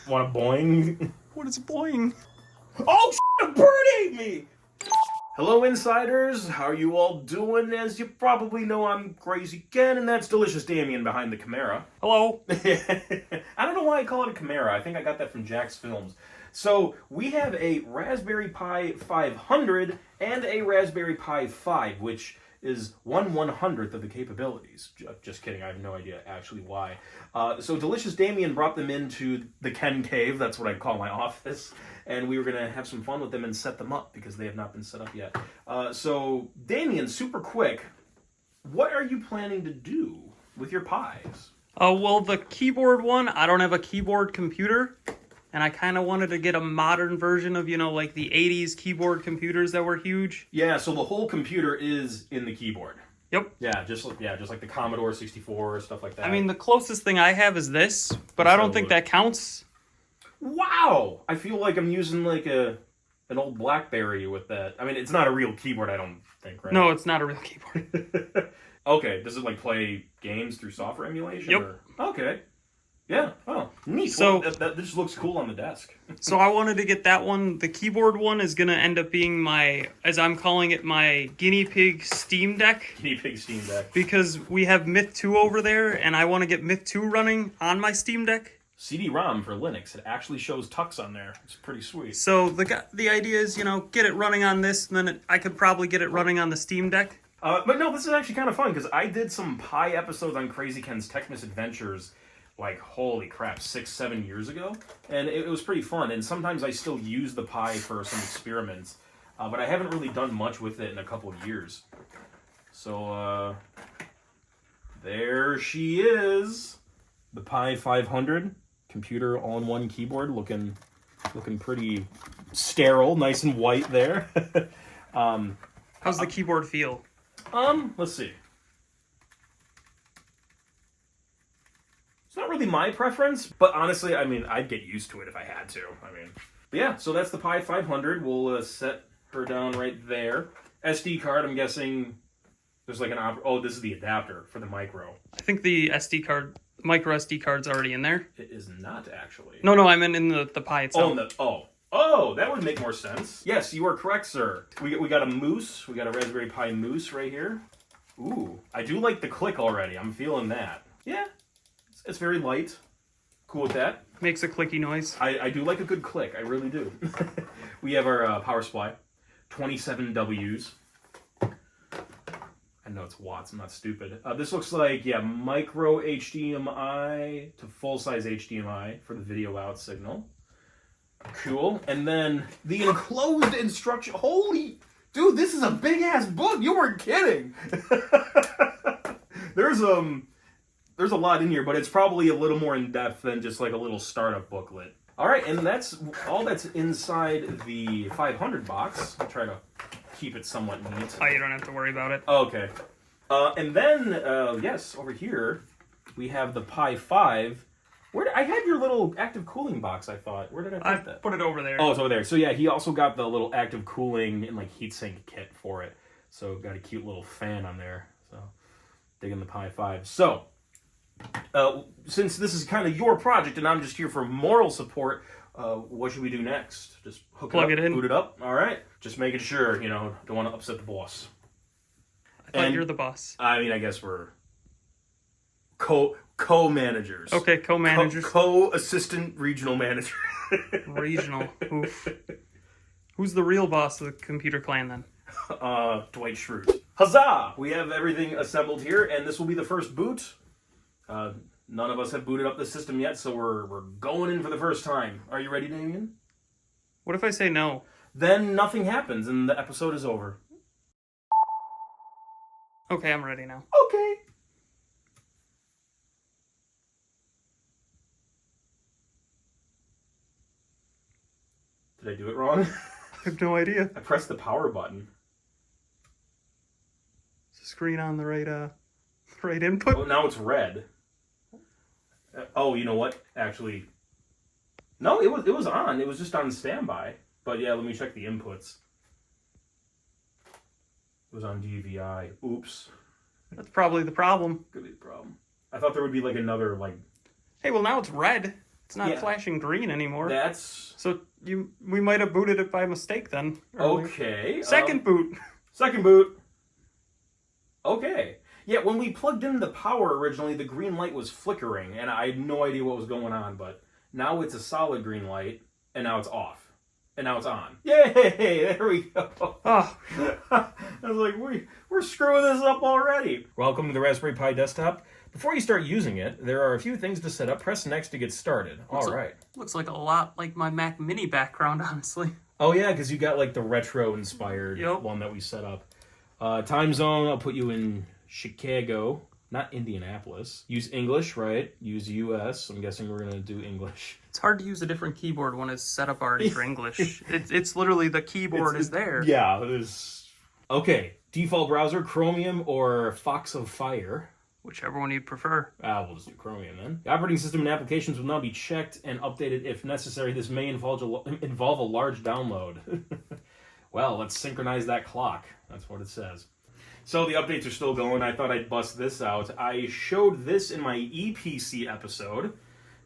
Want a boing? What is boing? Oh, a bird ate me! Hello, insiders. How are you all doing? As you probably know, I'm Krazy again, and that's delicious Damian behind the camera. Hello. I don't know why I call it a Chimera. I think I got that from Jack's Films. So, we have a Raspberry Pi 500 and a Raspberry Pi 5, which is 1/100th of the capabilities. Just kidding, I have no idea actually why. So, Delicious Damian brought them into the Ken Cave, that's what I call my office, and we were going to have some fun with them and set them up, because they have not been set up yet. So, Damian, super quick, what are you planning to do with your Pis? Well, the keyboard one, I don't have a keyboard computer, and I kind of wanted to get a modern version of, like the 80s keyboard computers that were huge. Yeah, so the whole computer is in the keyboard. Yep. Yeah, just like the Commodore 64, stuff like that. I mean, the closest thing I have is this, but I don't think that counts. Wow! I feel like I'm using like an old BlackBerry with that. I mean, it's not a real keyboard, I don't think, right? No, it's not a real keyboard. Okay, does it like play games through software emulation? Yep. Or? Okay. Yeah. Oh, neat. So well, that just looks cool on the desk. So I wanted to get that one. The keyboard one is going to end up being my, as I'm calling it, my guinea pig Steam Deck. Guinea pig Steam Deck. Because we have Myth 2 over there, and I want to get Myth 2 running on my Steam Deck. CD-ROM for Linux. It actually shows Tux on there. It's pretty sweet. So the idea is, get it running on this, and then I could probably get it running on the Steam Deck. But no, this is actually kind of fun, because I did some Pi episodes on Krazy Ken's Tech Misadventures, like, holy crap, 6-7 years ago, and it was pretty fun, and sometimes I still use the Pi for some experiments, but I haven't really done much with it in a couple of years. So, there she is, the Pi 500, computer all-in-one keyboard, looking pretty sterile, nice and white there. How's the keyboard feel? Let's see. It's not really my preference, but honestly, I mean, I'd get used to it if I had to. But yeah, so that's the Pi 500. We'll set her down right there. SD card, I'm guessing there's like oh, this is the adapter for the micro. I think the micro SD card's already in there. It is not, actually. No, I meant in the Pi itself. Oh, that would make more sense. Yes, you are correct, sir. We got a moose. We got a Raspberry Pi moose right here. Ooh, I do like the click already. I'm feeling that. Yeah. It's very light. Cool with that. Makes a clicky noise. I do like a good click. I really do. We have our power supply. 27 Ws. I know it's watts. I'm not stupid. This looks like, micro HDMI to full-size HDMI for the video out signal. Cool. And then the enclosed instruction. Holy... Dude, this is a big-ass book. You weren't kidding. There's a lot in here, but it's probably a little more in-depth than just like a little startup booklet. All right, and that's all that's inside the 500 box. I'll try to keep it somewhat neat. Oh, you don't have to worry about it. Okay. And then, yes, over here, we have the Pi 5. I had your little active cooling box, I thought. Where did I put that? I put it over there. Oh, it's over there. So yeah, he also got the little active cooling and like heatsink kit for it. So got a cute little fan on there. So digging the Pi 5. So... since this is kind of your project and I'm just here for moral support, what should we do next? Just plug it in, boot it up. All right, just making sure, don't want to upset the boss. I thought you're the boss. I mean, I guess we're co-managers. Okay, co-managers. Co-assistant regional manager. Regional. Oof. Who's the real boss of the computer clan then? Dwight Schrute. Huzzah! We have everything assembled here, and this will be the first boot. None of us have booted up the system yet, so we're going in for the first time. Are you ready, Damian? What if I say no? Then nothing happens, and the episode is over. Okay, I'm ready now. Okay. Did I do it wrong? I have no idea. I pressed the power button. Is the screen on the right input? Oh, now it's red. Oh, you know what? Actually, no, it was on. It was just on standby. But yeah, let me check the inputs. It was on DVI. Oops. That's probably the problem. Could be the problem. I thought there would be like another like. Hey, well now it's red. It's not flashing green anymore. That's... So we might have booted it by mistake then. Earlier. Okay. Second boot. Second boot. Okay. Yeah, when we plugged in the power originally, the green light was flickering, and I had no idea what was going on, but now it's a solid green light, and now it's off. And now it's on. Yay! There we go. Oh. I was like, we're screwing this up already. Welcome to the Raspberry Pi desktop. Before you start using it, there are a few things to set up. Press next to get started. All right. Looks like a lot like my Mac Mini background, honestly. Oh yeah, because you got like the retro-inspired one that we set up. Time zone, I'll put you in Chicago. Not Indianapolis. Use English, right? Use US. I'm guessing we're going to do English. It's hard to use a different keyboard when it's set up already for English. It's literally the keyboard is there. Yeah. Okay. Default browser, Chromium or Fox of Fire. Whichever one you'd prefer. We'll just do Chromium then. The operating system and applications will now be checked and updated if necessary. This may involve a large download. Well, let's synchronize that clock. That's what it says. So the updates are still going. I thought I'd bust this out. I showed this in my EPC episode.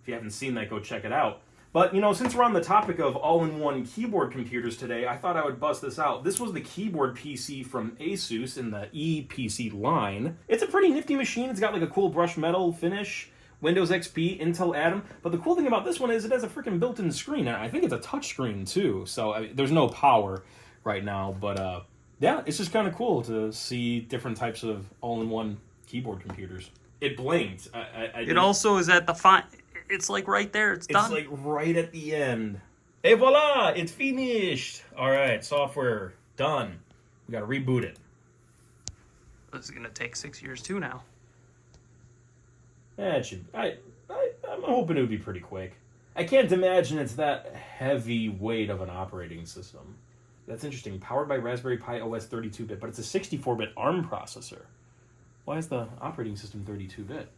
If you haven't seen that, go check it out. But, since we're on the topic of all-in-one keyboard computers today, I thought I would bust this out. This was the keyboard PC from Asus in the EPC line. It's a pretty nifty machine. It's got like a cool brushed metal finish, Windows XP, Intel Atom. But the cool thing about this one is it has a freaking built-in screen. And I think it's a touchscreen too. So there's no power right now, but... yeah, it's just kind of cool to see different types of all-in-one keyboard computers. It blinked. It also is at the fine. It's like right there. It's done. It's like right at the end. Et voila! It's finished! Alright, software. Done. We gotta reboot it. This is gonna take 6 years too now. It should... I'm hoping it would be pretty quick. I can't imagine it's that heavy weight of an operating system. That's interesting. Powered by Raspberry Pi OS 32-bit, but it's a 64-bit ARM processor. Why is the operating system 32-bit?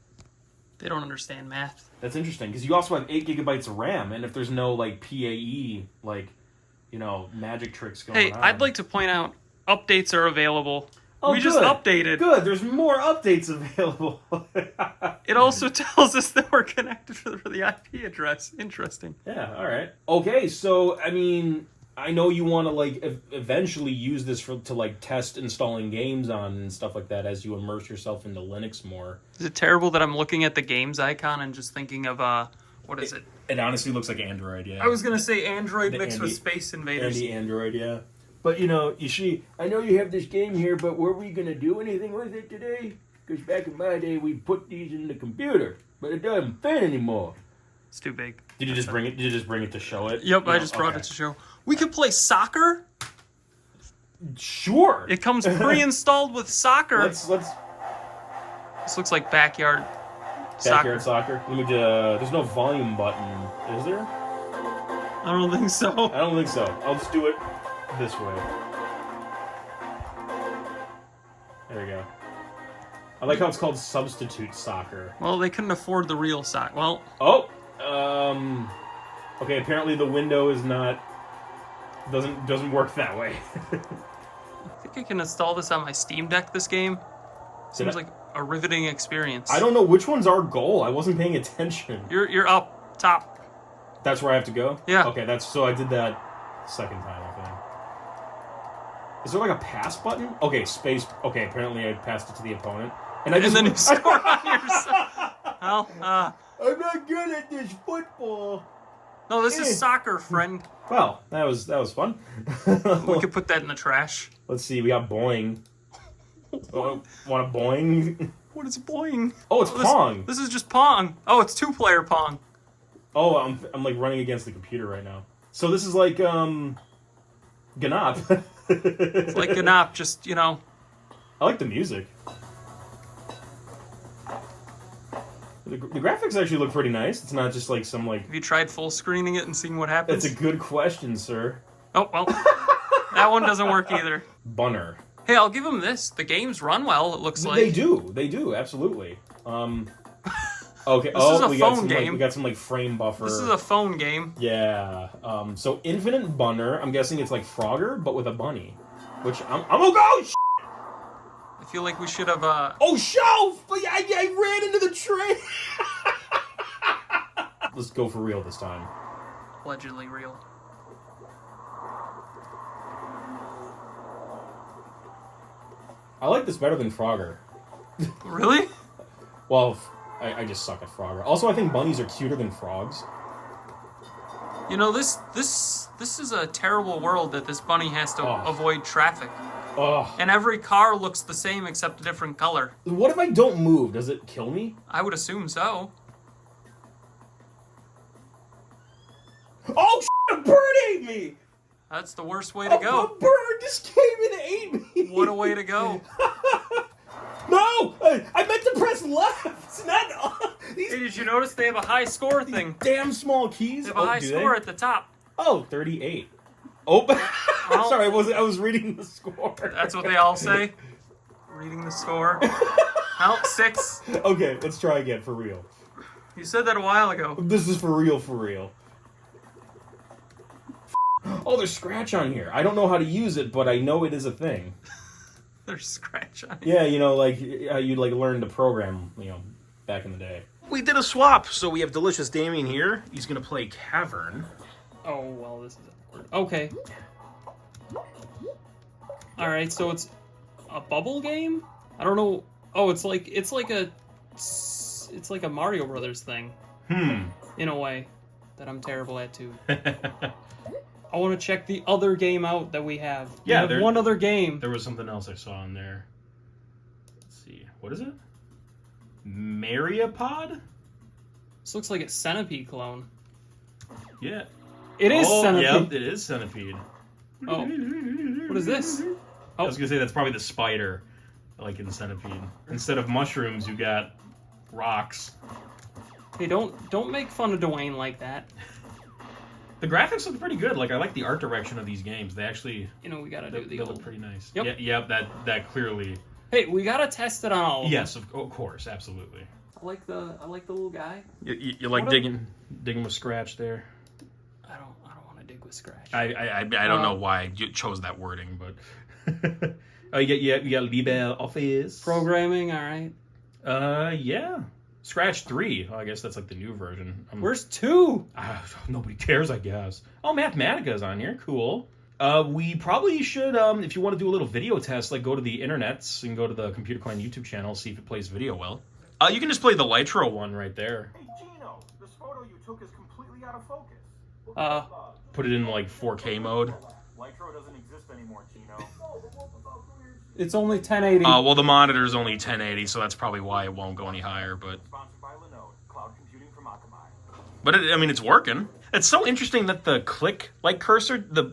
They don't understand math. That's interesting, because you also have 8 gigabytes of RAM, and if there's no, PAE, magic tricks going on... Hey, I'd like to point out, updates are available. Oh, we just updated. Good, there's more updates available. It also tells us that we're connected for the IP address. Interesting. Yeah, all right. Okay, so, I know you want to eventually use this to test installing games on and stuff like that as you immerse yourself into Linux more. Is it terrible that I'm looking at the games icon and just thinking of what is it? It honestly looks like Android, yeah. I was gonna say Android mixed with Space Invaders. Android, yeah. But you see, I know you have this game here, but were we gonna do anything with it today? Because back in my day, we put these in the computer, but it doesn't fit anymore. It's too big. Did you just bring it? Did you just bring it to show it? Yep, I just brought it to show. We could play soccer. Sure. It comes pre-installed with soccer. Let's. This looks like backyard soccer. Let me there's no volume button, is there? I don't think so. I don't think so. I'll just do it this way. There we go. I like how it's called substitute soccer. Well, they couldn't afford the real soccer. Well. Oh. Okay. Apparently the window is not. Doesn't work that way. I think I can install this on my Steam Deck. This game seems like a riveting experience. I don't know which one's our goal. I wasn't paying attention. You're up top. That's where I have to go? Yeah. Okay, so I did that second time, I think. Is there a pass button? Okay, space. Okay, apparently I passed it to the opponent. And then you score on yourself. Well, I'm not good at this football. No, this is soccer, friend. Well, that was fun. We could put that in the trash. Let's see, we got boing. Want a boing? What is boing? Oh, it's Pong. This is just Pong. Oh, it's 2-player Pong. Oh, I'm running against the computer right now. So this is like Ganop. It's like Ganop, just I like the music. The graphics actually look pretty nice. It's not just some Have you tried full screening it and seeing what happens? That's a good question, sir. Oh, well. That one doesn't work either. Bunner. Hey, I'll give them this. The games run well, it looks like. They do, absolutely. Okay. This is a phone game. We got some frame buffer. This is a phone game. Yeah. So Infinite Bunner, I'm guessing it's like Frogger, but with a bunny. Which oh, I feel like we should have, Oh, shelf! I ran into the tray! Let's go for real this time. Allegedly real. I like this better than Frogger. Really? Well, I just suck at Frogger. Also, I think bunnies are cuter than frogs. You know, this is a terrible world that this bunny has to avoid traffic. Ugh. And every car looks the same except a different color. What if I don't move? Does it kill me? I would assume so. Oh, a bird ate me! That's the worst way to go. A bird just came and ate me! What a way to go. No! I meant to press left! It's not... Hey, did you notice they have a high score thing? Damn small keys. They have a high score at the top. Oh, 38. Oh, Well, sorry, I was reading the score. That's what they all say. Reading the score. Well, 6. Okay, let's try again, for real. You said that a while ago. This is for real, for real. Oh, there's scratch on here. I don't know how to use it, but I know it is a thing. There's scratch on it. Yeah, you know, like how you'd like learn to program, you know, back in the day. We did a swap, so we have Delicious Damian here. He's gonna play Cavern. Oh, well, this is awkward. Okay. Alright, so it's a bubble game? I don't know. Oh, it's like a Mario Brothers thing. In a way. That I'm terrible at, too. I want to check the other game out that we have. Yeah, we have one other game. There was something else I saw in there. Let's see. What is it? Mariapod? This looks like a Centipede clone. Yeah. It is Centipede. Yep, it is Centipede. Oh. What is this? I was going to say that's probably the spider, like in Centipede. Instead of mushrooms, you got rocks. Hey, don't make fun of Dwayne like that. The graphics look pretty good. Like, I like the art direction of these games. They actually... You know, we gotta do the they old... look pretty nice. Yep. Yeah, that clearly... Hey, we gotta test it on all of them. Yes, of course, absolutely. I like the little guy. You like digging with Scratch there? I don't want to dig with Scratch. I don't know why you chose that wording, but... Oh, you got LibreOffice. Programming, alright. Yeah. Scratch 3. Oh, I guess that's like the new version. Where's 2? Nobody cares, I guess. Oh, Mathematica's on here. Cool. We probably should, if you want to do a little video test, like go to the internets and go to the Computer Clan YouTube channel, see if it plays video well. You can just play the Lytro one right there. Hey, Gino, this photo you took is completely out of focus. Put it in like 4K mode. Lytro doesn't exist anymore, Gino. It's only 1080. Well, the monitor's only 1080, so that's probably why it won't go any higher, but... Sponsored by Linode, cloud computing from Akamai. But, I mean, it's working. It's so interesting that the click, like, cursor, the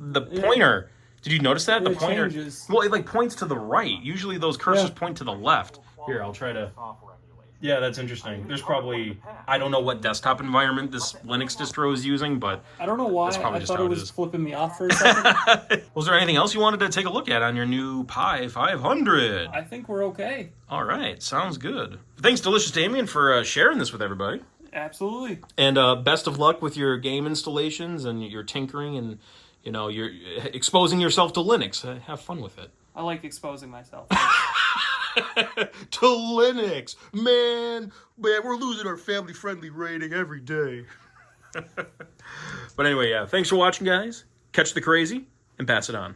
pointer... Did you notice that? The pointer... changes. Well, it, like, points to the right. Usually those cursors point to the left. Here, I'll try to... Software emulation. Yeah, that's interesting. There's probably... I don't know what desktop environment this Linux distro is using, but... I don't know why. That's probably I just thought how it it was is. flipping me off for a second. Was there anything else you wanted to take a look at on your new Pi 500? I think we're okay. All right, sounds good. Thanks, Delicious Damian, for sharing this with everybody. Absolutely. And best of luck with your game installations and your tinkering and, you know, you're exposing yourself to Linux. Have fun with it. I like exposing myself. To Linux. Man, we're losing our family-friendly rating every day. But anyway, yeah, thanks for watching, guys. Catch the Krazy and pass it on.